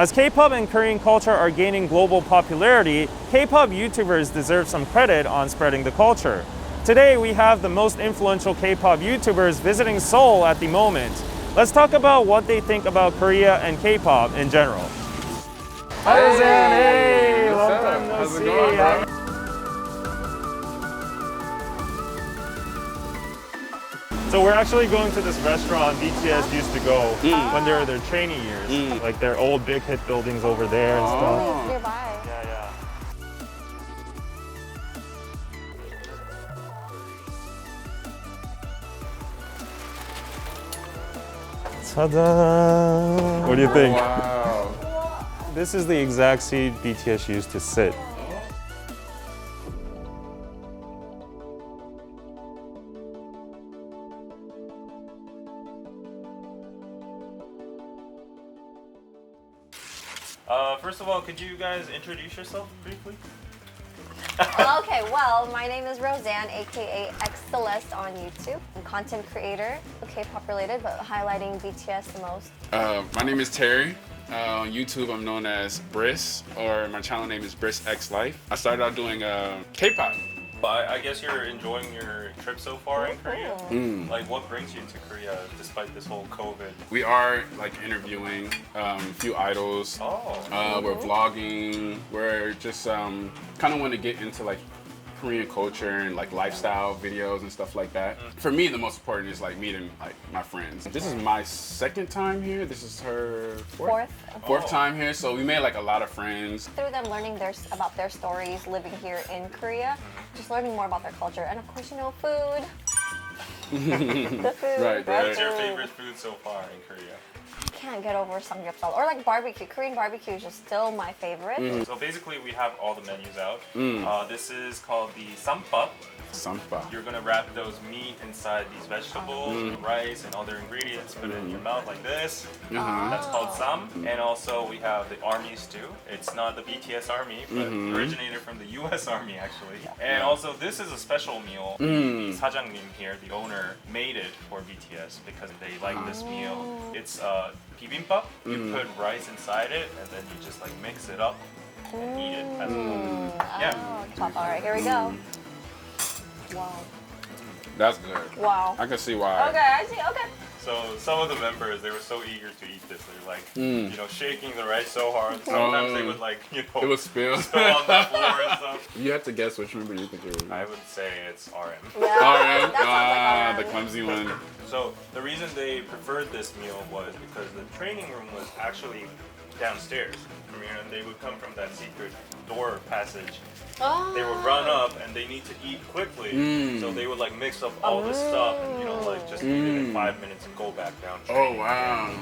As K-pop and Korean culture are gaining global popularity, K-pop YouTubers deserve some credit on spreading the culture. Today, we have the most influential K-pop YouTubers visiting Seoul at the moment. Let's talk about what they think about Korea and K-pop in general. Hi, Roseanne. Hey, long time no How's it see. going, bro? So we're actually going to this restaurant BTS used to go when they were their trainee years. Like their old big hit buildings over there and stuff. Nearby. Yeah. Ta-da! What do you think? Wow. This is the exact seat BTS used to sit. First of all, could you guys introduce yourself briefly? Okay, well, my name is Roseanne, aka xCeleste on YouTube. I'm a content creator, K-pop related, but highlighting BTS the most. My name is Terry. On YouTube, I'm known as Briss, or my channel name is BRISxLIFE. I started out doing K-pop. I guess you're enjoying your trip so far in Korea. Like, what brings you to Korea despite this whole COVID? We are like interviewing a few idols. We're vlogging. We're just kind of want to get into like Korean culture and like lifestyle videos and stuff like that. For me, the most important is like meeting like my friends. This is my second time here. This is her fourth time here. So we made like a lot of friends. Through them learning about their stories, living here in Korea, just learning more about their culture, and of course, you know, food. The food. Right. What's your favorite food so far in Korea? Can't get over samgyeopsal or like barbecue. Korean barbecue is just still my favorite. So basically, we have all the menus out. This is called the Kpop. Sampa. You're gonna wrap those meat inside these vegetables, rice, and other ingredients. Put it in your mouth like this. That's called sam. And also we have the army stew. It's not the BTS army, but originated from the US Army actually. And also this is a special meal. The 사장님 here, the owner, made it for BTS because they like this meal. It's bibimbap. You put rice inside it, and then you just like mix it up and eat it. That's Top. All right, here we go. Wow. That's good. Wow. I can see why. Okay, I see. Okay. So some of the members, they were so eager to eat this. They were like, you know, shaking the rice so hard. Sometimes they would like, you know, It was spilled. spill on the floor and stuff. You have to guess which member you think it was. I would say it's RM. Yeah. RM. That sounds like The RM. clumsy one. So the reason they preferred this meal was because the training room was actually downstairs. And they would come from that secret door passage. They would run up and they need to eat quickly. So they would like mix up all this stuff and, you know, like just eat it in 5 minutes and go back down. Oh wow.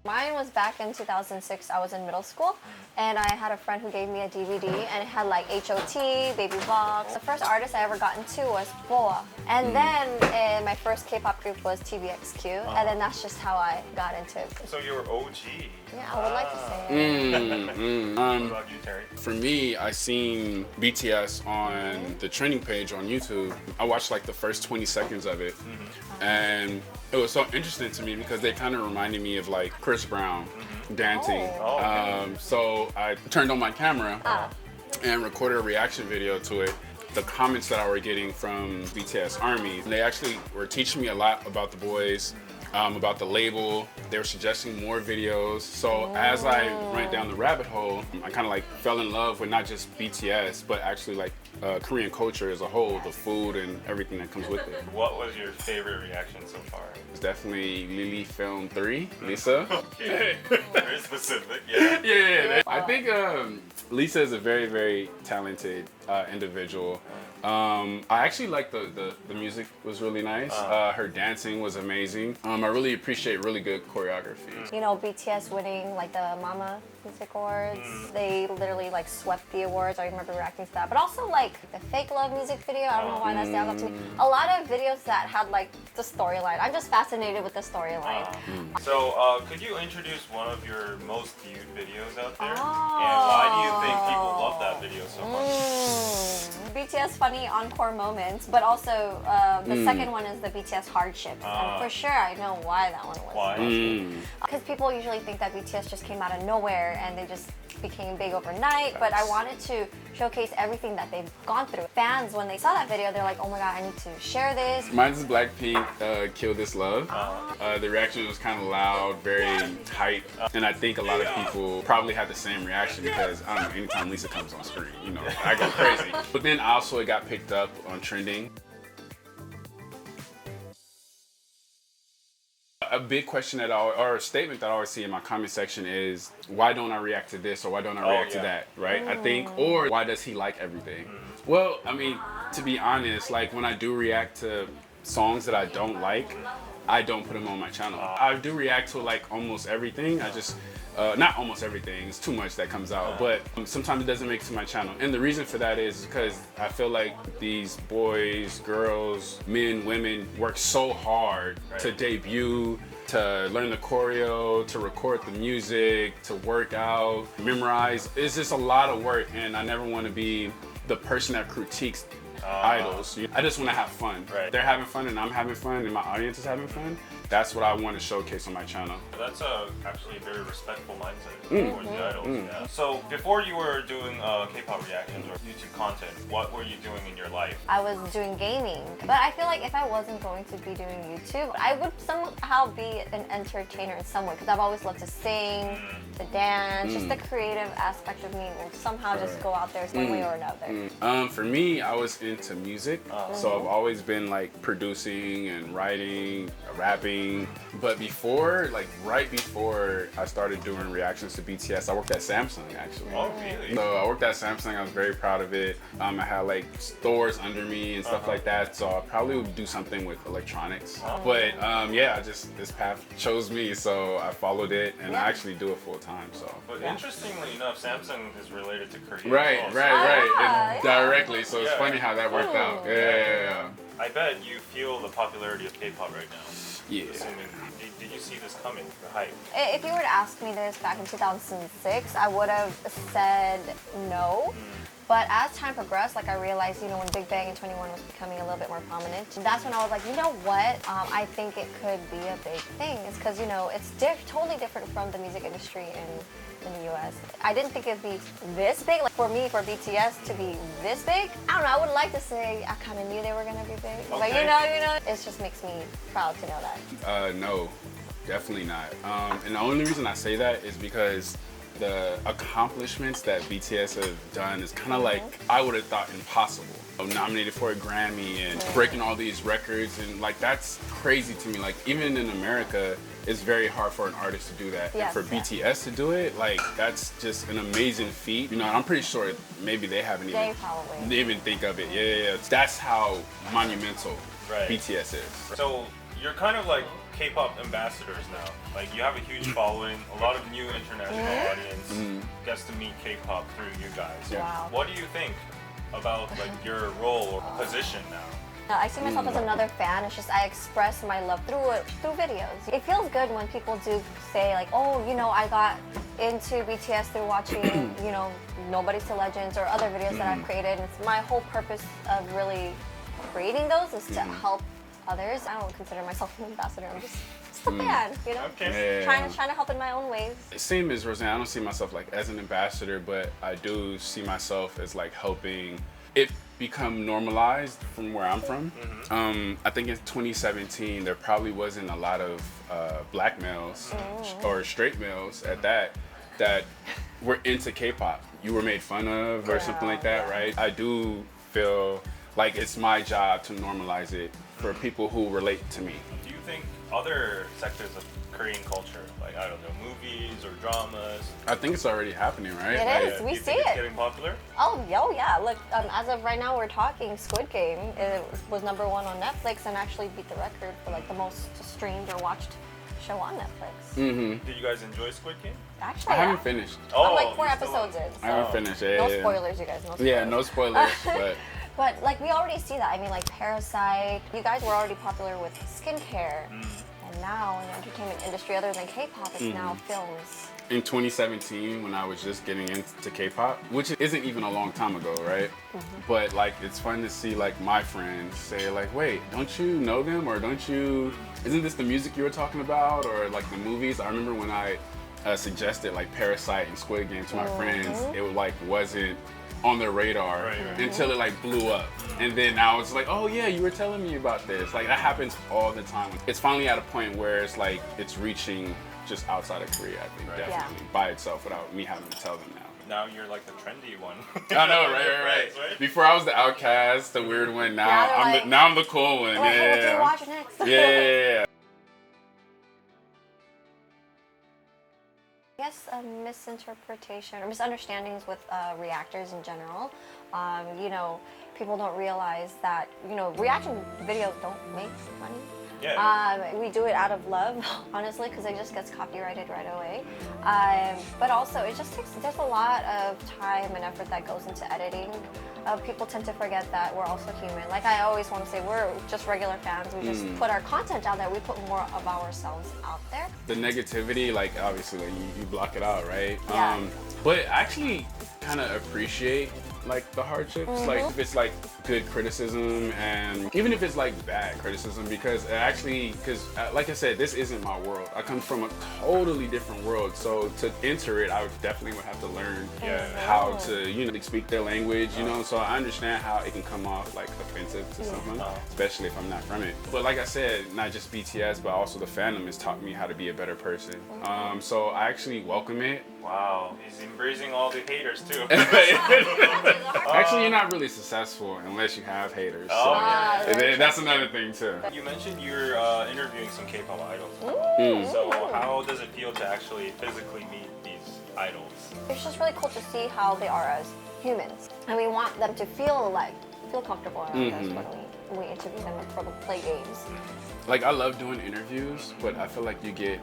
Mine was back in 2006. I was in middle school, and I had a friend who gave me a DVD, and it had like HOT, Baby Box. The first artist I ever got into was BoA. And then my first K-pop group was TVXQ, and then that's just how I got into it. So you were OG. Yeah, I would like to say it. What about you, Terry? For me, I seen BTS on the training page on YouTube. I watched like the first 20 seconds of it, and it was so interesting to me because they kind of reminded me of like Chris Brown dancing. So I turned on my camera and recorded a reaction video to it. The comments that I were getting from BTS Army, they actually were teaching me a lot about the boys, about the label. They were suggesting more videos. So as I went down the rabbit hole, I kind of like fell in love with not just BTS, but actually like Korean culture as a whole, the food and everything that comes with it. What was your favorite reaction so far? It's definitely Lily Film 3, Lisa. Okay, very specific, yeah. Yeah. I think Lisa is a very, very talented individual. I actually like the music was really nice. Her dancing was amazing. I really appreciate really good choreography. You know, BTS winning like the Mama Music Awards. They literally like swept the awards. I remember reacting to that. But also like the Fake Love music video. I don't know why that stands out to me. A lot of videos that had like the storyline. I'm just fascinated with the storyline. So could you introduce one of your most viewed videos out there? And why do you think people love that video so much? BTS funny encore moments, but also the second one is the BTS hardships. And for sure, I know why that one was. Why? Because people usually think that BTS just came out of nowhere and they just became big overnight, but I wanted to showcase everything that they've gone through. Fans, when they saw that video, they're like, oh my god, I need to share this. Mine's Blackpink, Kill This Love. The reaction was kind of loud, very tight, and I think a lot of people probably had the same reaction because, I don't know, anytime Lisa comes on screen, you know, I go crazy. But then also it got picked up on trending. A big question or a statement that I always see in my comment section is, why don't I react to this or why don't I react to that, right? I think, or why does he like everything? Well, I mean, to be honest, like when I do react to songs that I don't like, I don't put them on my channel. I do react to like almost everything. I just, not almost everything, it's too much that comes out, but sometimes it doesn't make it to my channel. And the reason for that is because I feel like these boys, girls, men, women work so hard to debut, to learn the choreo, to record the music, to work out, memorize. It's just a lot of work, and I never want to be the person that critiques idols. I just want to have fun. They're having fun and I'm having fun and my audience is having fun. That's what I want to showcase on my channel. That's actually a very respectful mindset towards the idols. Yeah. So before you were doing K-pop reactions or YouTube content, what were you doing in your life? I was doing gaming, but I feel like if I wasn't going to be doing YouTube, I would somehow be an entertainer in some way because I've always loved to sing, to dance, just the creative aspect of me will somehow just go out there some way or another. For me, I was into music, so I've always been like producing and writing, rapping. But before, like right before I started doing reactions to BTS, I worked at Samsung actually. Oh, really? So I worked at Samsung, I was very proud of it. I had like stores under me and stuff like that, so I probably would do something with electronics. But yeah, this path chose me, so I followed it and I actually do it full time. So. But interestingly enough, Samsung is related to Korea. Right. Directly, so it's funny how that worked out. Yeah. I bet you feel the popularity of K-pop right now. Yeah. Assuming, did you see this coming, the hype? If you were to ask me this back in 2006, I would have said no. But as time progressed, like I realized, you know, when Big Bang and 21 was becoming a little bit more prominent, that's when I was like, you know what? I think it could be a big thing. It's because, you know, it's totally different from the music industry in the US. I didn't think it'd be this big. Like for me, for BTS to be this big, I don't know, I would like to say I kind of knew they were gonna be big. But you know, it just makes me proud to know that. No, definitely not. And the only reason I say that is because the accomplishments that BTS have done is kind of like, I would have thought impossible. Nominated for a Grammy and breaking all these records, and like that's crazy to me. Like even in America, it's very hard for an artist to do that. And for BTS to do it, like that's just an amazing feat. You know, and I'm pretty sure maybe they haven't even think of it. Yeah. That's how monumental BTS is. So you're kind of like K-pop ambassadors now. Like you have a huge following, a lot of new international audience gets to meet K-pop through you guys. Wow. What do you think about like your role or position now? I see myself as another fan. It's just I express my love through videos. It feels good when people do say like, oh, you know, I got into BTS through watching, you know, Nobody's to Legends or other videos that I've created. And it's my whole purpose of really creating those is to help others. I don't consider myself an ambassador. I'm just a fan, you know, trying to help in my own ways. Same as Roseanne, I don't see myself like as an ambassador, but I do see myself as like helping it become normalized from where I'm from. I think in 2017 there probably wasn't a lot of black males or straight males at that were into K-pop. You were made fun of or something like that, right? I do feel like it's my job to normalize it for people who relate to me. Do you think other sectors of Korean culture, like I don't know, movies or dramas? I think it's already happening, right? It is. We see it. It's getting popular? Oh yeah. Look, as of right now, we're talking Squid Game. It was #1 on Netflix and actually beat the record for like the most streamed or watched show on Netflix. Did you guys enjoy Squid Game? Actually, I haven't finished. I'm like 4 episodes in. I haven't finished. No spoilers, you guys. No spoilers. Yeah, no spoilers, but. But like we already see that. I mean, like Parasite. You guys were already popular with skincare, and now in the entertainment industry, other than K-pop, it's now films. in 2017 when I was just getting into K-pop, which isn't even a long time ago, right? But like it's fun to see like my friends say like, wait, don't you know them, or isn't this the music you were talking about, or like the movies? I remember when I suggested like Parasite and Squid Game to my friends, it like wasn't on their radar until it like blew up. And then now it's like, oh yeah, you were telling me about this. Like that happens all the time. It's finally at a point where it's like it's reaching just outside of Korea, I think, definitely by itself without me having to tell them now. Now you're like the trendy one. I know, right. Before I was the outcast, the weird one. Now I'm the cool one. What do you watch next? Yeah. I guess a misinterpretation or misunderstandings with reactors in general. You know, people don't realize that, you know, reaction videos don't make money. Yeah. We do it out of love, honestly, because it just gets copyrighted right away. But also, it just takes, there's a lot of time and effort that goes into editing. People tend to forget that we're also human. Like I always want to say, we're just regular fans. We just put our content out there. We put more of ourselves out there. The negativity, like obviously like, you block it out, right? Yeah. But I actually kind of appreciate like the hardships, like if it's like good criticism and even if it's like bad criticism, because like I said, this isn't my world. I come from a totally different world, so to enter it, I definitely would have to learn how to, you know, speak their language, you know. So I understand how it can come off like offensive to someone, especially if I'm not from it. But like I said, not just BTS, but also the fandom has taught me how to be a better person. So I actually welcome it. Wow, he's embracing all the haters too. Actually, you're not really successful unless you have haters. Oh, so that's another thing too. You mentioned you're interviewing some K-pop idols. So how does it feel to actually physically meet these idols? It's just really cool to see how they are as humans, and we want them to feel comfortable around us when we interview them or play games. Like I love doing interviews, but I feel like you get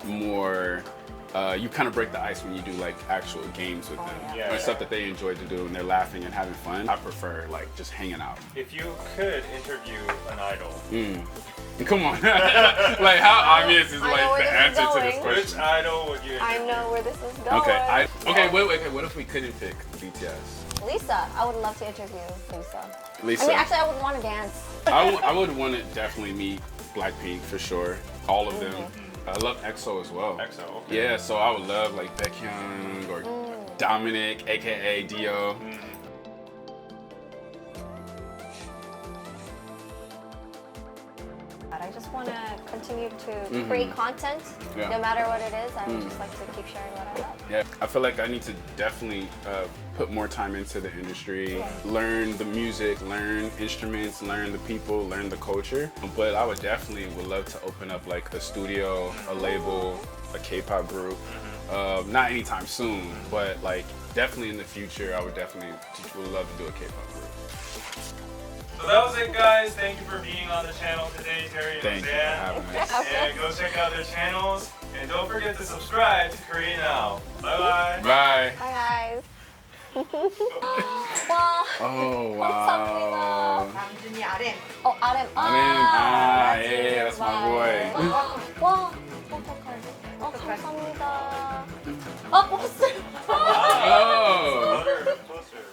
more. You kind of break the ice when you do like actual games with them, or stuff that they enjoy to do and they're laughing and having fun. I prefer like just hanging out. If you could interview an idol, come on, like how obvious is like the answer to this question? Which idol would you interview? I know where this is going. Okay, wait. What if we couldn't pick BTS? Lisa, I would love to interview Lisa. I mean, actually, I would want to dance. I would want to definitely meet Blackpink for sure. All of them. I love EXO as well. EXO, okay. Yeah, so I would love like Baekhyun or Dominic, aka Dio. I just want to continue to create content, no matter what it is. I would just like to keep sharing what I love. Yeah, I feel like I need to definitely put more time into the industry, learn the music, learn instruments, learn the people, learn the culture. But I would love to open up like a studio, a label, a K-pop group. Not anytime soon, but like definitely in the future, I would love to do a K-pop group. So that was it, guys. Thank you for being on the channel today, Terry and Thank you for having us. And go check out their channels. And don't forget to subscribe to Korea Now. Bye-bye. Bye. Bye, guys. 와. Oh, wow. 남준이 RM. RM. Yeah, that's my boy. 와. 어떡하지? 감사합니다. 뽑았어요.